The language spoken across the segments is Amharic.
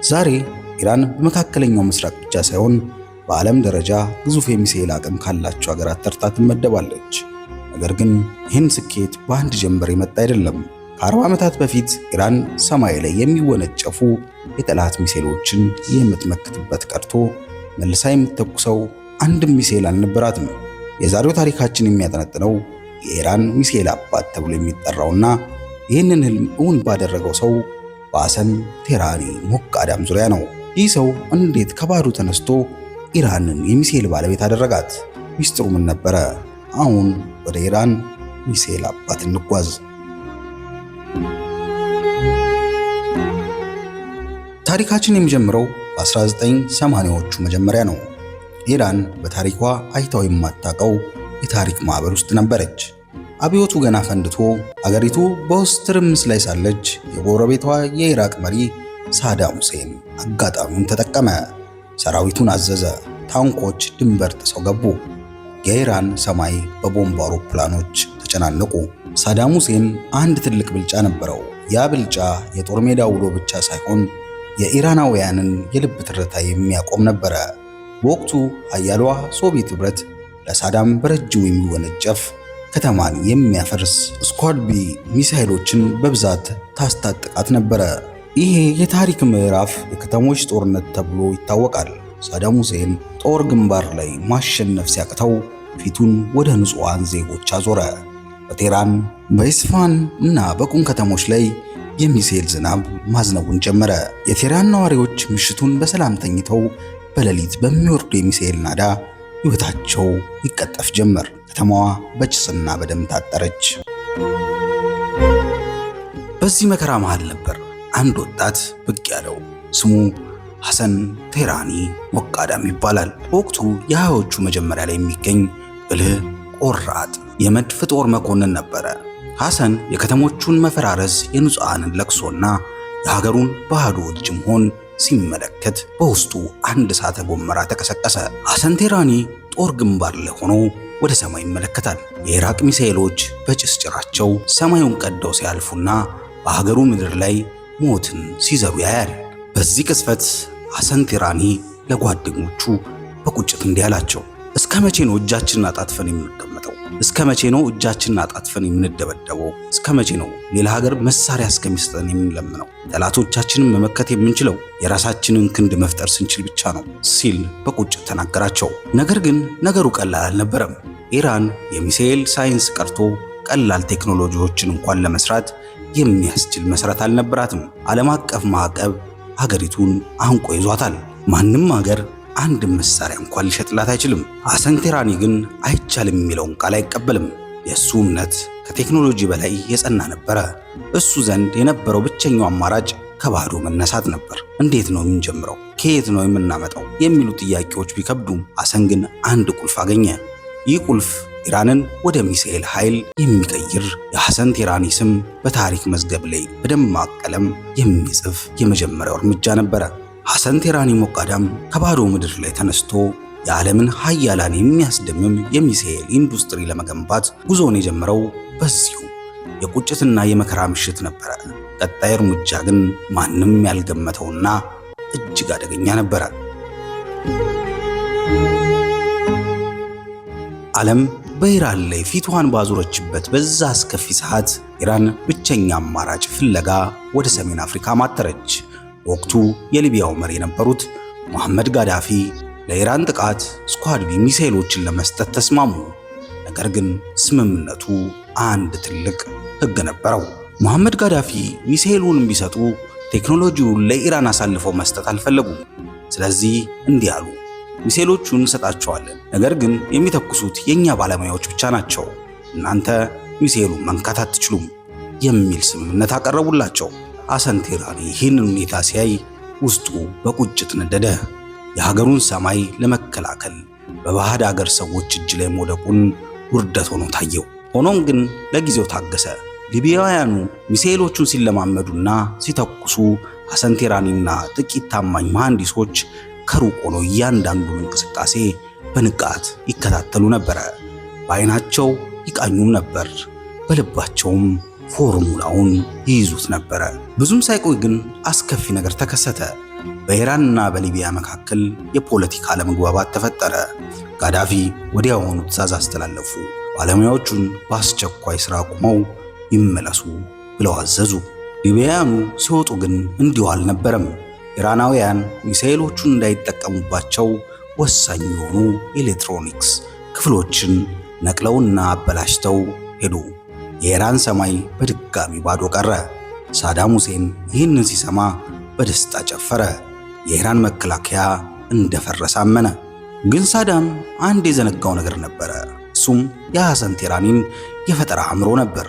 ዛሬ ኢራን በመካከለኛው ምስራቅ ብቻ ሳይሆን በዓለም ደረጃ ግዙፍ የሚሳኤል አቅም ካላቸው ሀገራት ተርታ ትመደባለች። ነገር ግን ይህን ስኬት በአንድ ጀንበር የመጣ አይደለም። ከ40 ዓመታት በፊት ኢራን ሰማይ ላይ የሚወነጨፉ የጠላት ሚሳኤሎችን የምትመክትበት ቀርቶ መልሳ የምትተኩሰው አንድም ሚሳኤል አልነበራትም። የዛሬው ታሪካችን የሚያጠነጥነው የኢራን ሚሳኤል አባት ተብሎ የሚጠራውና ይህንን ህልም እውን ባደረገው ሰው በሐሰን ቴህራኒ ሞቃዳም ዙሪያ ነው። ይህ ሰው እንዴት ከባዶ ተነስቶ ኢራንን የሚሳኤል ባለቤት አደረጋት? ሚስጥሩ ምን ነበረ? አሁን ወደ ኢራን ሚሳኤል አባት እንጓዝ። ታሪካችን የሚጀምረው በ1980ዎቹ መጀመሪያ ነው። ኢራን በታሪኳ አይታው የማታውቀው የታሪክ ማዕበል ውስጥ ነበረች። አብዮቱ ገና ፈንድቶ አገሪቱ በውስጥ ትርምስ ላይ ሳለች የጎረቤቷ የኢራቅ መሪ ሳዳም ሁሴን አጋጣሚውን ተጠቀመ። ሰራዊቱን አዘዘ። ታንኮች ድንበር ጥሰው ገቡ። የኢራን ሰማይ በቦምብ አውሮፕላኖች ተጨናነቁ። ሳዳም ሁሴን አንድ ትልቅ ብልጫ ነበረው። ያ ብልጫ የጦር ሜዳ ውሎ ብቻ ሳይሆን የኢራናውያንን የልብ ትርታ የሚያቆም ነበረ። በወቅቱ ኃያሏ ሶቪየት ኅብረት ለሳዳም በረጅሙ የሚወነጨፍ ከተማን የሚያፈርስ ስኳድ ቢ ሚሳኤሎችን በብዛት ታስታጥቃት ነበረ። ይሄ የታሪክ ምዕራፍ የከተሞች ጦርነት ተብሎ ይታወቃል። ሳዳም ሁሴን ጦር ግንባር ላይ ማሸነፍ ሲያቅተው ፊቱን ወደ ንጹሃን ዜጎች አዞረ። በቴህራን በኢስፋሃን እና በቁም ከተሞች ላይ የሚሳኤል ዝናብ ማዝነቡን ጀመረ። የቴህራን ነዋሪዎች ምሽቱን በሰላም ተኝተው በሌሊት በሚወርዱ የሚሳኤል ናዳ ሕይወታቸው ይቀጠፍ ጀመር። ከተማዋ በጭስና በደም ታጠረች። በዚህ መከራ መሃል ነበር አንድ ወጣት ብቅ ያለው። ስሙ ሐሰን ቴህራኒ ሞቃዳም ይባላል። በወቅቱ የሃያዎቹ መጀመሪያ ላይ የሚገኝ ብልህ፣ ቆራጥ የመድፍ ጦር መኮንን ነበረ። ሐሰን የከተሞቹን መፈራረስ፣ የንጹሃንን ለቅሶና የሀገሩን ባዶ እጅ መሆን ሲመለከት በውስጡ አንድ እሳተ ገሞራ ተቀሰቀሰ። ሐሰን ቴህራኒ ጦር ግንባር ላይ ሆኖ ወደ ሰማይ ይመለከታል። የኢራቅ ሚሳኤሎች በጭስ ጭራቸው ሰማዩን ቀደው ሲያልፉና በሀገሩ ምድር ላይ ሞትን ሲዘሩ ያያል። በዚህ ቅስፈት ሐሰን ቴህራኒ ለጓደኞቹ በቁጭት እንዲህ አላቸው። እስከ መቼ ነው እጃችንን አጣጥፈን የምንቀመጠው? እስከ መቼ ነው እጃችንን አጣጥፈን የምንደበደበው? እስከ መቼ ነው ሌላ ሀገር መሳሪያ እስከሚሰጠን የምንለምነው? ጠላቶቻችንን መመከት የምንችለው የራሳችንን ክንድ መፍጠር ስንችል ብቻ ነው ሲል በቁጭት ተናገራቸው። ነገር ግን ነገሩ ቀላል አልነበረም። ኢራን የሚሳኤል ሳይንስ ቀርቶ ቀላል ቴክኖሎጂዎችን እንኳን ለመስራት የሚያስችል መሰረት አልነበራትም። ዓለም አቀፍ ማዕቀብ ሀገሪቱን አንቆ ይዟታል። ማንም ሀገር አንድ መሳሪያ እንኳን ሊሸጥላት አይችልም። ሐሰን ቴህራኒ ግን አይቻልም የሚለውን ቃል አይቀበልም። የእሱ እምነት ከቴክኖሎጂ በላይ የጸና ነበረ። እሱ ዘንድ የነበረው ብቸኛው አማራጭ ከባዶ መነሳት ነበር። እንዴት ነው የምንጀምረው? ከየት ነው የምናመጣው? የሚሉ ጥያቄዎች ቢከብዱም ሐሰን ግን አንድ ቁልፍ አገኘ። ይህ ቁልፍ ኢራንን ወደ ሚሳኤል ኃይል የሚቀይር የሐሰን ቴህራኒ ስም በታሪክ መዝገብ ላይ በደማቅ ቀለም የሚጽፍ የመጀመሪያው እርምጃ ነበረ። ሐሰን ቴህራኒ ሞቃዳም ከባዶ ምድር ላይ ተነስቶ የዓለምን ሀያላን የሚያስደምም የሚሳኤል ኢንዱስትሪ ለመገንባት ጉዞውን የጀመረው በዚሁ የቁጭትና የመከራ ምሽት ነበረ። ቀጣይ እርምጃ ግን ማንም ያልገመተውና እጅግ አደገኛ ነበረ። ዓለም በኢራን ላይ ፊቷን ባዞረችበት በዛ አስከፊ ሰዓት ኢራን ብቸኛ አማራጭ ፍለጋ ወደ ሰሜን አፍሪካ ማተረች። በወቅቱ የሊቢያው መሪ የነበሩት መሐመድ ጋዳፊ ለኢራን ጥቃት ስኳድ ቢ ሚሳኤሎችን ለመስጠት ተስማሙ። ነገር ግን ስምምነቱ አንድ ትልቅ ሕግ ነበረው። መሐመድ ጋዳፊ ሚሳኤሉን ቢሰጡ ቴክኖሎጂውን ለኢራን አሳልፈው መስጠት አልፈለጉም። ስለዚህ እንዲህ አሉ፣ ሚሳኤሎቹን እንሰጣቸዋለን፣ ነገር ግን የሚተኩሱት የኛ ባለሙያዎች ብቻ ናቸው። እናንተ ሚሳኤሉን መንካት አትችሉም የሚል ስምምነት አቀረቡላቸው። ሐሰን ቴህራኒ ይህንን ሁኔታ ሲያይ ውስጡ በቁጭት ነደደ። የሀገሩን ሰማይ ለመከላከል በባዕድ አገር ሰዎች እጅ ላይ መውደቁን ውርደት ሆኖ ታየው። ሆኖም ግን ለጊዜው ታገሰ። ሊቢያውያኑ ሚሳኤሎቹን ሲለማመዱና ሲተኩሱ ሐሰን ቴህራኒና ጥቂት ታማኝ መሐንዲሶች ከሩቅ ሆኖ እያንዳንዱን እንቅስቃሴ በንቃት ይከታተሉ ነበረ። በዓይናቸው ይቃኙም ነበር፣ በልባቸውም ፎርሙላውን ይይዙት ነበረ። ብዙም ሳይቆይ ግን አስከፊ ነገር ተከሰተ። በኢራንና በሊቢያ መካከል የፖለቲካ አለመግባባት ተፈጠረ። ጋዳፊ ወዲያውኑ ትዕዛዝ አስተላለፉ። ባለሙያዎቹን በአስቸኳይ ሥራ አቁመው ይመለሱ ብለው አዘዙ። ሊቢያውያኑ ሲወጡ ግን እንዲሁ አልነበረም። ኢራናውያን ሚሳኤሎቹን እንዳይጠቀሙባቸው ወሳኝ የሆኑ ኤሌክትሮኒክስ ክፍሎችን ነቅለውና አበላሽተው ሄዱ። የኢራን ሰማይ በድጋሚ ባዶ ቀረ። ሳዳም ሁሴን ይህንን ሲሰማ በደስታ ጨፈረ። የኢራን መከላከያ እንደፈረሰ አመነ። ግን ሳዳም አንድ የዘነጋው ነገር ነበረ። እሱም የሐሰን ቴራኒን የፈጠራ አእምሮ ነበር።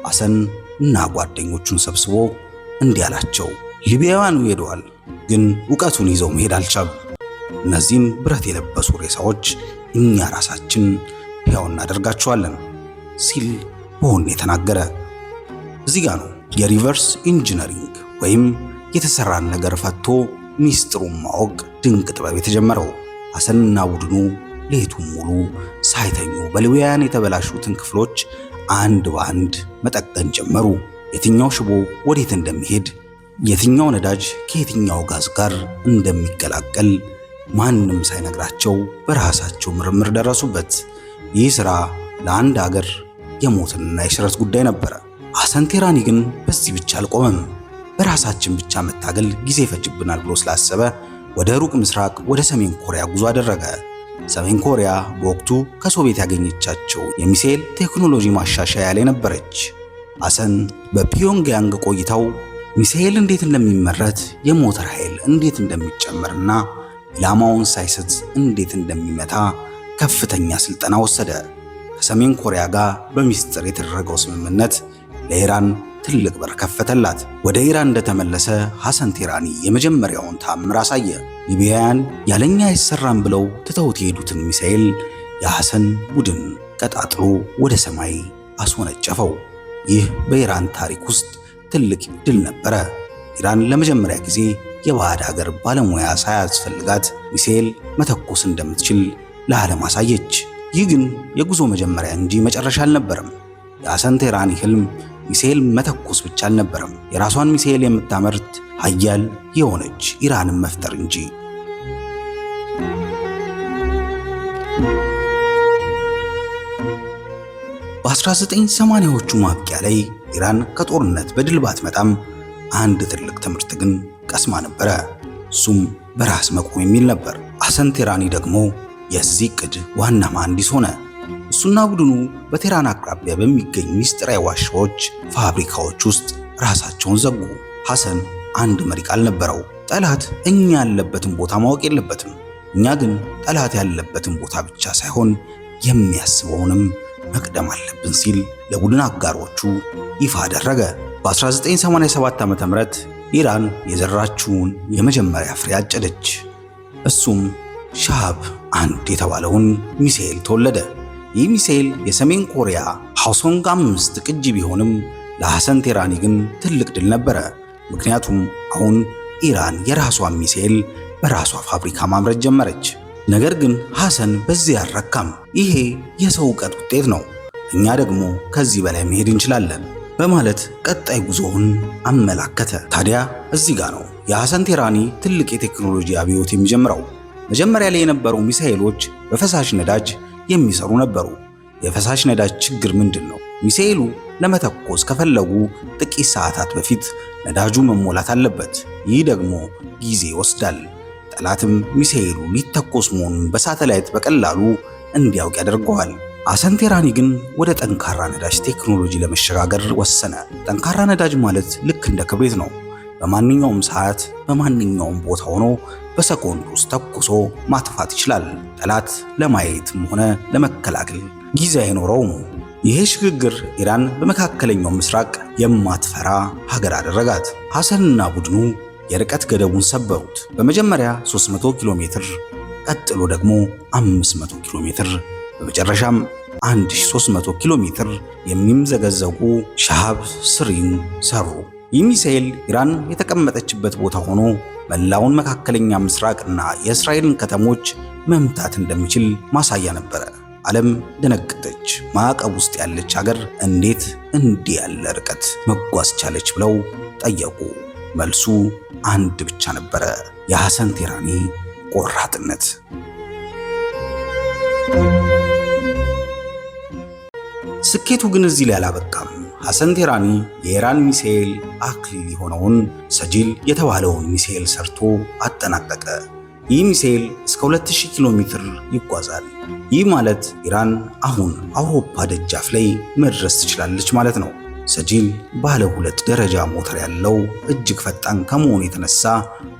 ሐሰን እና ጓደኞቹን ሰብስቦ እንዲህ አላቸው፣ ሊቢያውያኑ ሄደዋል፣ ግን ዕውቀቱን ይዘው መሄድ አልቻሉም። እነዚህን ብረት የለበሱ ሬሳዎች እኛ ራሳችን ሕያው እናደርጋቸዋለን ሲል በሆነ ተናገረ። እዚህ ጋር ነው የሪቨርስ ኢንጂነሪንግ ወይም የተሰራን ነገር ፈቶ ሚስጥሩን ማወቅ ድንቅ ጥበብ የተጀመረው። ሐሰንና ቡድኑ ሌቱን ሙሉ ሳይተኙ በሊቢያውያን የተበላሹትን ክፍሎች አንድ በአንድ መጠገን ጀመሩ። የትኛው ሽቦ ወዴት እንደሚሄድ፣ የትኛው ነዳጅ ከየትኛው ጋዝ ጋር እንደሚቀላቀል ማንም ሳይነግራቸው በራሳቸው ምርምር ደረሱበት። ይህ ሥራ ለአንድ አገር የሞትና የሽረት ጉዳይ ነበረ። ሐሰን ቴራኒ ግን በዚህ ብቻ አልቆመም። በራሳችን ብቻ መታገል ጊዜ ይፈጅብናል ብሎ ስላሰበ ወደ ሩቅ ምስራቅ ወደ ሰሜን ኮሪያ ጉዞ አደረገ። ሰሜን ኮሪያ በወቅቱ ከሶቪየት ያገኘቻቸው የሚሳኤል ቴክኖሎጂ ማሻሻያ ላይ ነበረች። ሐሰን በፒዮንግያንግ ቆይታው ሚሳኤል እንዴት እንደሚመረት፣ የሞተር ኃይል እንዴት እንደሚጨመርና ኢላማውን ሳይስት እንዴት እንደሚመታ ከፍተኛ ስልጠና ወሰደ። ከሰሜን ኮሪያ ጋር በሚስጥር የተደረገው ስምምነት ለኢራን ትልቅ በር ከፈተላት። ወደ ኢራን እንደተመለሰ ሐሰን ቴራኒ የመጀመሪያውን ተአምር አሳየ። ሊቢያውያን ያለኛ አይሰራም ብለው ትተውት የሄዱትን ሚሳኤል የሐሰን ቡድን ቀጣጥሎ ወደ ሰማይ አስወነጨፈው። ይህ በኢራን ታሪክ ውስጥ ትልቅ ድል ነበረ። ኢራን ለመጀመሪያ ጊዜ የባዕድ ሀገር ባለሙያ ሳያስፈልጋት ሚሳኤል መተኮስ እንደምትችል ለዓለም አሳየች። ይህ ግን የጉዞ መጀመሪያ እንጂ መጨረሻ አልነበረም። የሐሰን ቴራኒ ህልም ሚሳኤል መተኮስ ብቻ አልነበረም፣ የራሷን ሚሳኤል የምታመርት ሀያል የሆነች ኢራንን መፍጠር እንጂ። በ1980ዎቹ ማብቂያ ላይ ኢራን ከጦርነት በድል ባትመጣም አንድ ትልቅ ትምህርት ግን ቀስማ ነበረ። እሱም በራስ መቆም የሚል ነበር። ሐሰን ቴራኒ ደግሞ የዚህ ዕቅድ ዋና መሐንዲስ ሆነ። እሱና ቡድኑ በቴህራን አቅራቢያ በሚገኝ ምስጢራዊ ዋሻዎች፣ ፋብሪካዎች ውስጥ ራሳቸውን ዘጉ። ሐሰን አንድ መሪ ቃል ነበረው። ጠላት እኛ ያለበትን ቦታ ማወቅ የለበትም፣ እኛ ግን ጠላት ያለበትን ቦታ ብቻ ሳይሆን የሚያስበውንም መቅደም አለብን ሲል ለቡድን አጋሮቹ ይፋ አደረገ። በ1987 ዓ.ም ኢራን የዘራችውን የመጀመሪያ ፍሬ አጨደች። እሱም ሻሃብ 1 የተባለውን ሚሳኤል ተወለደ። ይህ ሚሳኤል የሰሜን ኮሪያ ሃውሶንግ 5 ቅጂ ቢሆንም ለሐሰን ቴራኒ ግን ትልቅ ድል ነበረ። ምክንያቱም አሁን ኢራን የራሷን ሚሳኤል በራሷ ፋብሪካ ማምረት ጀመረች። ነገር ግን ሐሰን በዚህ አልረካም። ይሄ የሰው ዕውቀት ውጤት ነው፣ እኛ ደግሞ ከዚህ በላይ መሄድ እንችላለን በማለት ቀጣይ ጉዞውን አመላከተ። ታዲያ እዚህ ጋር ነው የሐሰን ቴራኒ ትልቅ የቴክኖሎጂ አብዮት የሚጀምረው። መጀመሪያ ላይ የነበሩ ሚሳኤሎች በፈሳሽ ነዳጅ የሚሰሩ ነበሩ። የፈሳሽ ነዳጅ ችግር ምንድን ነው? ሚሳኤሉ ለመተኮስ ከፈለጉ ጥቂት ሰዓታት በፊት ነዳጁ መሞላት አለበት። ይህ ደግሞ ጊዜ ይወስዳል። ጠላትም ሚሳኤሉ ሊተኮስ መሆኑን በሳተላይት በቀላሉ እንዲያውቅ ያደርገዋል። ሐሰን ቴራኒ ግን ወደ ጠንካራ ነዳጅ ቴክኖሎጂ ለመሸጋገር ወሰነ። ጠንካራ ነዳጅ ማለት ልክ እንደ ክብሪት ነው። በማንኛውም ሰዓት በማንኛውም ቦታ ሆኖ በሰኮንድ ውስጥ ተኩሶ ማጥፋት ይችላል። ጠላት ለማየትም ሆነ ለመከላከል ጊዜ አይኖረውም። ይሄ ሽግግር ኢራን በመካከለኛው ምስራቅ የማትፈራ ሀገር አደረጋት። ሐሰንና ቡድኑ የርቀት ገደቡን ሰበሩት። በመጀመሪያ 300 ኪሎ ሜትር፣ ቀጥሎ ደግሞ 500 ኪሎ ሜትር፣ በመጨረሻም 1300 ኪሎ ሜትር የሚምዘገዘጉ ሻሃብ ስሪን ሰሩ። ይህ ሚሳኤል ኢራን የተቀመጠችበት ቦታ ሆኖ መላውን መካከለኛ ምስራቅና የእስራኤልን ከተሞች መምታት እንደሚችል ማሳያ ነበረ። ዓለም ደነገጠች። ማዕቀብ ውስጥ ያለች ሀገር እንዴት እንዲህ ያለ ርቀት መጓዝ ቻለች ብለው ጠየቁ። መልሱ አንድ ብቻ ነበረ፤ የሐሰን ቴህራኒ ቆራጥነት። ስኬቱ ግን እዚህ ላይ አላበቃም። ሐሰን ቴህራኒ የኢራን ሚሳኤል አክሊል የሆነውን ሰጂል የተባለውን ሚሳኤል ሰርቶ አጠናቀቀ። ይህ ሚሳኤል እስከ 2000 ኪሎ ሜትር ይጓዛል። ይህ ማለት ኢራን አሁን አውሮፓ ደጃፍ ላይ መድረስ ትችላለች ማለት ነው። ሰጂል ባለ 2 ደረጃ ሞተር ያለው እጅግ ፈጣን ከመሆኑ የተነሳ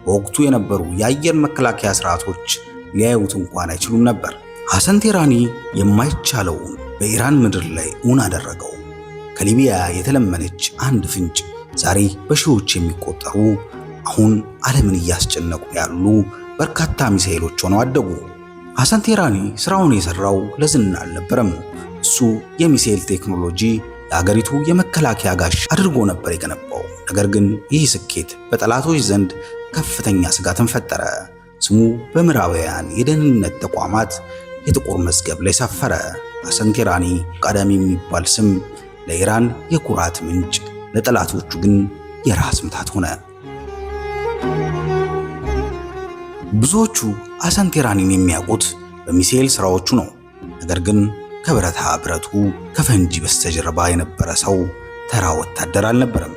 በወቅቱ የነበሩ የአየር መከላከያ ስርዓቶች ሊያዩት እንኳን አይችሉም ነበር። ሐሰን ቴህራኒ የማይቻለውን በኢራን ምድር ላይ እውን አደረገው። ከሊቢያ የተለመነች አንድ ፍንጭ ዛሬ በሺዎች የሚቆጠሩ አሁን ዓለምን እያስጨነቁ ያሉ በርካታ ሚሳኤሎች ሆነው አደጉ። ሐሰን ቴህራኒ ስራውን የሰራው ለዝና አልነበረም። እሱ የሚሳኤል ቴክኖሎጂ የአገሪቱ የመከላከያ ጋሻ አድርጎ ነበር የገነባው። ነገር ግን ይህ ስኬት በጠላቶች ዘንድ ከፍተኛ ስጋትን ፈጠረ። ስሙ በምዕራባውያን የደህንነት ተቋማት የጥቁር መዝገብ ላይ ሰፈረ። ሐሰን ቴህራኒ ቀዳሚ የሚባል ስም ለኢራን የኩራት ምንጭ፣ ለጠላቶቹ ግን የራስ ምታት ሆነ። ብዙዎቹ ሐሰን ቴህራኒን የሚያውቁት በሚሳኤል ስራዎቹ ነው። ነገር ግን ከብረታ ብረቱ ከፈንጂ በስተጀርባ የነበረ ሰው ተራ ወታደር አልነበረም።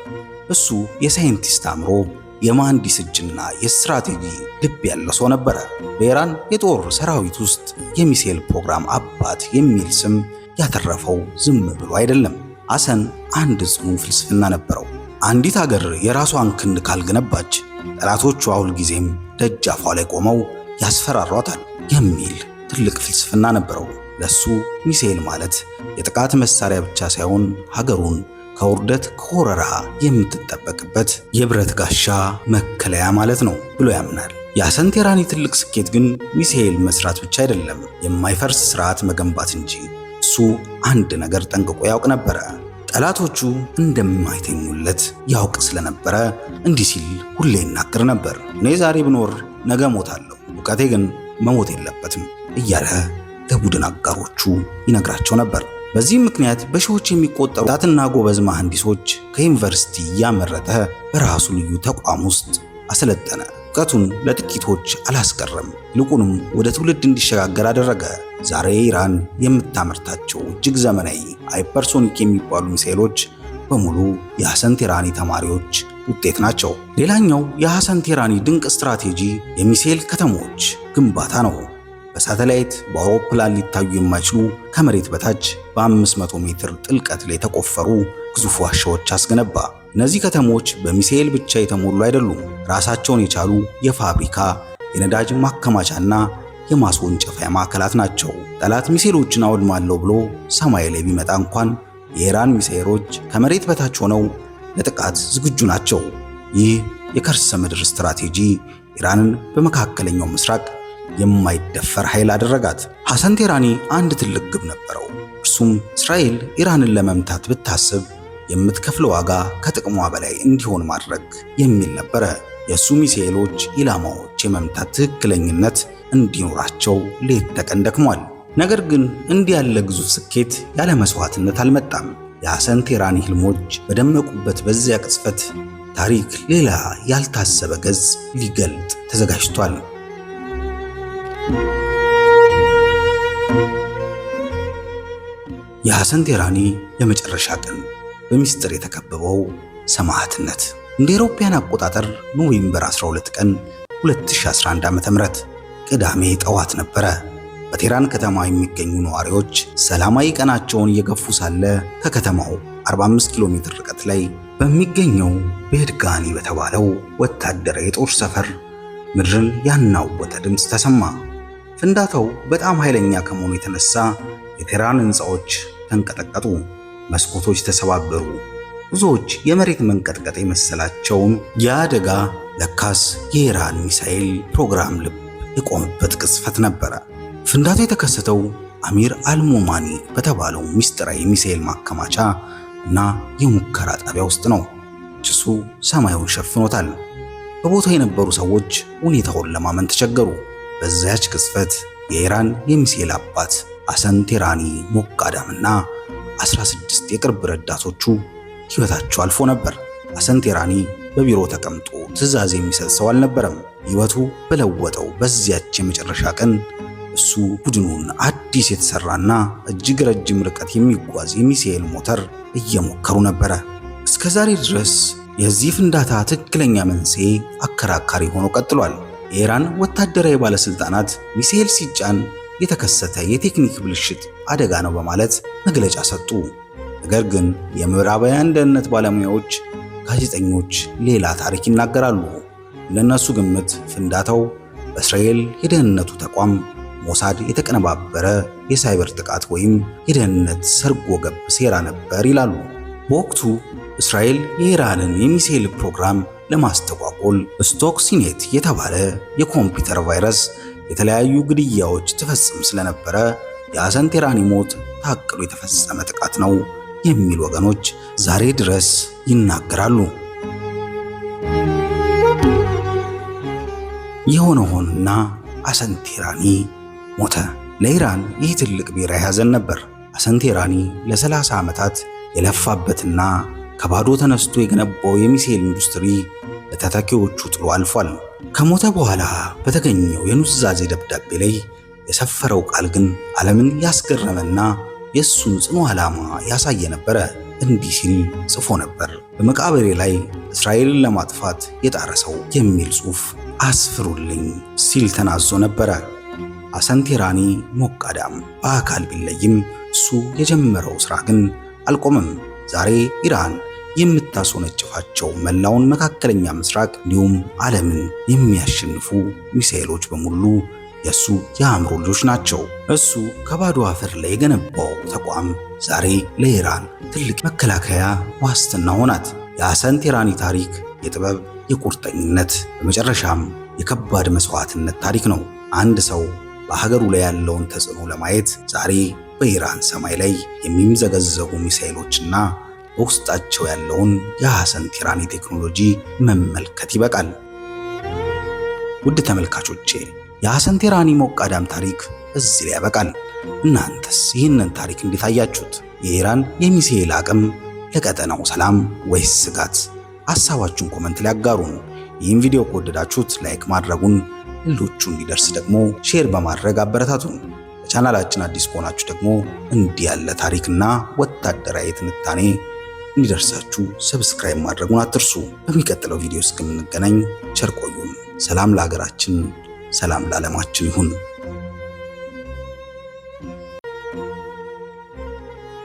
እሱ የሳይንቲስት አእምሮ፣ የመሐንዲስ እጅና የስትራቴጂ ልብ ያለው ሰው ነበረ። በኢራን የጦር ሰራዊት ውስጥ የሚሳኤል ፕሮግራም አባት የሚል ስም ያተረፈው ዝም ብሎ አይደለም። ሐሰን አንድ ጽኑ ፍልስፍና ነበረው። አንዲት ሀገር የራሷን ክንድ ካልገነባች ጠላቶቿ ሁልጊዜም ደጃፏ ላይ ቆመው ያስፈራሯታል የሚል ትልቅ ፍልስፍና ነበረው። ለሱ ሚሳኤል ማለት የጥቃት መሳሪያ ብቻ ሳይሆን ሀገሩን ከውርደት ከወረራ የምትጠበቅበት የብረት ጋሻ መከለያ ማለት ነው ብሎ ያምናል። የሐሰን ቴህራኒ ትልቅ ስኬት ግን ሚሳኤል መስራት ብቻ አይደለም፣ የማይፈርስ ስርዓት መገንባት እንጂ። እሱ አንድ ነገር ጠንቅቆ ያውቅ ነበረ። ጠላቶቹ እንደማይተኙለት ያውቅ ስለነበረ እንዲህ ሲል ሁሌ ይናገር ነበር። እኔ ዛሬ ብኖር ነገ ሞታለሁ፣ እውቀቴ ግን መሞት የለበትም እያለ ለቡድን አጋሮቹ ይነግራቸው ነበር። በዚህም ምክንያት በሺዎች የሚቆጠሩ ወጣትና ጎበዝ መሐንዲሶች ከዩኒቨርሲቲ እያመረተ በራሱ ልዩ ተቋም ውስጥ አሰለጠነ። እውቀቱን ለጥቂቶች አላስቀረም፣ ይልቁንም ወደ ትውልድ እንዲሸጋገር አደረገ። ዛሬ ኢራን የምታመርታቸው እጅግ ዘመናዊ ሃይፐርሶኒክ የሚባሉ ሚሳኤሎች በሙሉ የሐሰን ቴህራኒ ተማሪዎች ውጤት ናቸው። ሌላኛው የሐሰን ቴህራኒ ድንቅ ስትራቴጂ የሚሳኤል ከተሞች ግንባታ ነው። በሳተላይት በአውሮፕላን ሊታዩ የማይችሉ ከመሬት በታች በ500 ሜትር ጥልቀት ላይ የተቆፈሩ ግዙፍ ዋሻዎች አስገነባ። እነዚህ ከተሞች በሚሳኤል ብቻ የተሞሉ አይደሉም። ራሳቸውን የቻሉ የፋብሪካ የነዳጅ ማከማቻና የማስወንጨፊያ ማዕከላት ናቸው። ጠላት ሚሳኤሎችን አወድማለሁ ብሎ ሰማይ ላይ ቢመጣ እንኳን የኢራን ሚሳኤሎች ከመሬት በታች ሆነው ለጥቃት ዝግጁ ናቸው። ይህ የከርሰ ምድር ስትራቴጂ ኢራንን በመካከለኛው ምስራቅ የማይደፈር ኃይል አደረጋት። ሐሰን ቴህራኒ አንድ ትልቅ ግብ ነበረው። እርሱም እስራኤል ኢራንን ለመምታት ብታስብ የምትከፍለው ዋጋ ከጥቅሟ በላይ እንዲሆን ማድረግ የሚል ነበረ። የሱ ሚሳኤሎች ኢላማዎች የመምታት ትክክለኝነት እንዲኖራቸው ሌት ተቀን ደክሟል። ነገር ግን እንዲህ ያለ ግዙፍ ስኬት ያለ መስዋዕትነት አልመጣም። የሐሰን ቴህራኒ ህልሞች በደመቁበት በዚያ ቅጽበት ታሪክ ሌላ ያልታሰበ ገጽ ሊገልጥ ተዘጋጅቷል። የሐሰን ቴህራኒ የመጨረሻ ቀን በሚስጥር የተከበበው ሰማዕትነት እንደ አውሮፓውያን አቆጣጠር ኖቬምበር 12 ቀን 2011 ዓ.ም ቅዳሜ ጠዋት ነበረ። በቴህራን ከተማ የሚገኙ ነዋሪዎች ሰላማዊ ቀናቸውን እየገፉ ሳለ ከከተማው 45 ኪሎ ሜትር ርቀት ላይ በሚገኘው ቤድጋኒ በተባለው ወታደራዊ የጦር ሰፈር ምድርን ያናወጠ ድምፅ ተሰማ። ፍንዳታው በጣም ኃይለኛ ከመሆኑ የተነሳ የቴህራን ሕንፃዎች ተንቀጠቀጡ፣ መስኮቶች ተሰባበሩ። ብዙዎች የመሬት መንቀጥቀጥ የመሰላቸውን የአደጋ ለካስ የኢራን ሚሳኤል ፕሮግራም ልብ የቆመበት ቅጽበት ነበረ። ፍንዳታው የተከሰተው አሚር አልሞማኒ በተባለው ሚስጥራዊ ሚሳኤል ማከማቻ እና የሙከራ ጣቢያ ውስጥ ነው። ጭሱ ሰማዩን ሸፍኖታል። በቦታው የነበሩ ሰዎች ሁኔታውን ለማመን ተቸገሩ። በዚያች ቅጽበት የኢራን የሚሳኤል አባት ሐሰን ቴራኒ ሞቃዳምና 16 የቅርብ ረዳቶቹ ሕይወታቸው አልፎ ነበር። ሐሰን ቴራኒ በቢሮ ተቀምጦ ትዕዛዝ የሚሰጥ ሰው አልነበረም። ሕይወቱ በለወጠው በዚያች የመጨረሻ ቀን እሱ ቡድኑን አዲስ የተሰራና እጅግ ረጅም ርቀት የሚጓዝ የሚሳኤል ሞተር እየሞከሩ ነበረ። እስከ ዛሬ ድረስ የዚህ ፍንዳታ ትክክለኛ መንስኤ አከራካሪ ሆኖ ቀጥሏል። የኢራን ወታደራዊ ባለስልጣናት ሚሳኤል ሲጫን የተከሰተ የቴክኒክ ብልሽት አደጋ ነው በማለት መግለጫ ሰጡ። ነገር ግን የምዕራባውያን ደህንነት ባለሙያዎች፣ ጋዜጠኞች ሌላ ታሪክ ይናገራሉ። ለነሱ ግምት ፍንዳታው በእስራኤል የደህንነቱ ተቋም ሞሳድ የተቀነባበረ የሳይበር ጥቃት ወይም የደህንነት ሰርጎ ገብ ሴራ ነበር ይላሉ። በወቅቱ እስራኤል የኢራንን የሚሳኤል ፕሮግራም ለማስተጓጎል ስቶክሲኔት የተባለ የኮምፒውተር ቫይረስ የተለያዩ ግድያዎች ትፈጽም ስለነበረ የሐሰን ቴራኒ ሞት ታቅዶ የተፈጸመ ጥቃት ነው የሚሉ ወገኖች ዛሬ ድረስ ይናገራሉ። የሆነ ሆኖና ሐሰን ቴራኒ ሞተ። ለኢራን ይህ ትልቅ ብሔራዊ ሐዘን ነበር። ሐሰን ቴራኒ ለ30 ዓመታት የለፋበትና ከባዶ ተነስቶ የገነባው የሚሳኤል ኢንዱስትሪ ለተተኪዎቹ ጥሎ አልፏል። ከሞተ በኋላ በተገኘው የኑዛዜ ደብዳቤ ላይ የሰፈረው ቃል ግን ዓለምን ያስገረመና የእሱን ጽኑ ዓላማ ያሳየ ነበረ። እንዲህ ሲል ጽፎ ነበር። በመቃብሬ ላይ እስራኤልን ለማጥፋት የጣረ ሰው የሚል ጽሑፍ አስፍሩልኝ ሲል ተናዞ ነበረ። ሐሰን ቴራኒ ሞቃዳም በአካል ቢለይም እሱ የጀመረው ሥራ ግን አልቆመም። ዛሬ ኢራን የምታስወነጭፋቸው መላውን መካከለኛ ምስራቅ እንዲሁም ዓለምን የሚያሸንፉ ሚሳኤሎች በሙሉ የሱ የአእምሮ ልጆች ናቸው። እሱ ከባዶ አፈር ላይ የገነባው ተቋም ዛሬ ለኢራን ትልቅ መከላከያ ዋስትና ሆናት። የሐሰን ቴራኒ ታሪክ የጥበብ፣ የቁርጠኝነት፣ በመጨረሻም የከባድ መስዋዕትነት ታሪክ ነው። አንድ ሰው በሀገሩ ላይ ያለውን ተጽዕኖ ለማየት ዛሬ በኢራን ሰማይ ላይ የሚምዘገዘጉ ሚሳኤሎችና በውስጣቸው ያለውን የሐሰን ቴራኒ ቴክኖሎጂ መመልከት ይበቃል። ውድ ተመልካቾቼ የሐሰን ቴራኒ ሞቃዳም ታሪክ እዚህ ላይ ያበቃል። እናንተስ ይህንን ታሪክ እንዴት አያችሁት? የኢራን የሚሳኤል አቅም ለቀጠናው ሰላም ወይስ ስጋት? ሐሳባችሁን ኮመንት ላይ አጋሩን። ይህን ቪዲዮ ከወደዳችሁት ላይክ ማድረጉን፣ ሌሎቹ እንዲደርስ ደግሞ ሼር በማድረግ አበረታቱን። ለቻናላችን አዲስ ከሆናችሁ ደግሞ እንዲህ ያለ ታሪክና ወታደራዊ ትንታኔ እንዲደርሳችሁ ሰብስክራይብ ማድረጉን አትርሱ። በሚቀጥለው ቪዲዮ እስከምንገናኝ ቸር ቆዩን። ሰላም ለሀገራችን፣ ሰላም ለዓለማችን ይሁን።